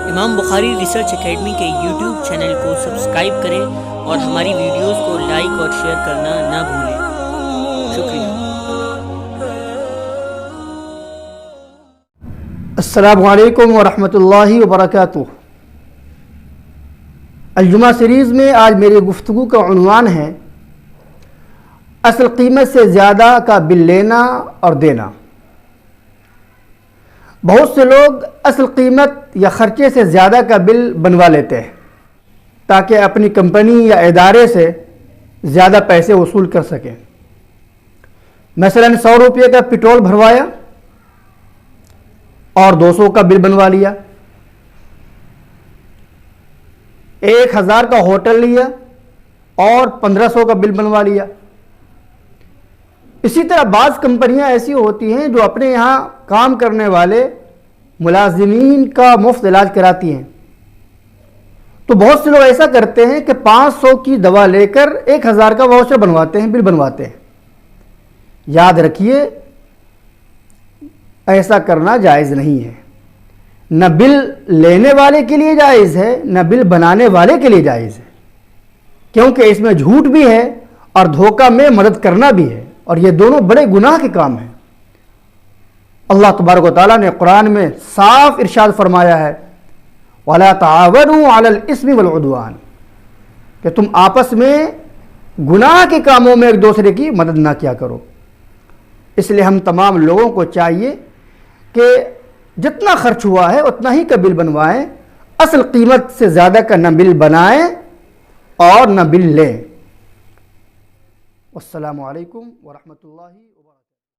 امام بخاری research academy کے YouTube channel کو سبسکرائب کریں اور ہماری ویڈیوز کو لائک اور شیئر کرنا نہ بھولیں۔ شکریہ۔ السلام علیکم ورحمۃ اللہ وبرکاتہ۔ الجمعہ سیریز میں آج میری گفتگو کا عنوان ہے اصل قیمت سے زیادہ کا بل لینا اور دینا۔ بہت سے لوگ اصل قیمت یا خرچے سے زیادہ کا بل بنوا لیتے ہیں تاکہ اپنی کمپنی یا ادارے سے زیادہ پیسے وصول کر سکیں۔ مثلا 100 روپے کا پٹرول بھروایا اور 200 کا بل بنوا لیا، 1000 کا ہوٹل لیا اور 1500 کا بل بنوا لیا۔ اسی طرح بعض کمپنیاں ایسی ہوتی ہیں جو اپنے یہاں کام کرنے والے ملازمین کا مفت علاج کراتی ہیں، تو بہت سے لوگ ایسا کرتے ہیں کہ 500 کی دوا لے کر 1000 کا واؤچر بنواتے ہیں، بل بنواتے ہیں۔ یاد رکھیے ایسا کرنا جائز نہیں ہے، نہ بل لینے والے کے لیے جائز ہے نہ بل بنانے والے کے لیے جائز ہے، کیونکہ اس میں جھوٹ بھی ہے اور دھوکہ میں مدد کرنا بھی ہے، اور یہ دونوں بڑے گناہ کے کام ہیں۔ اللہ تبارک و تعالیٰ نے قرآن میں صاف ارشاد فرمایا ہے وَلَا تَعَاوَنُوا عَلَى الْإِثْمِ وَالْعُدْوَانِ، کہ تم آپس میں گناہ کے کاموں میں ایک دوسرے کی مدد نہ کیا کرو۔ اس لیے ہم تمام لوگوں کو چاہیے کہ جتنا خرچ ہوا ہے اتنا ہی کا بل بنوائیں، اصل قیمت سے زیادہ کا نہ بل بنائیں اور نہ بل لیں۔ السلام علیکم ورحمۃ اللہ۔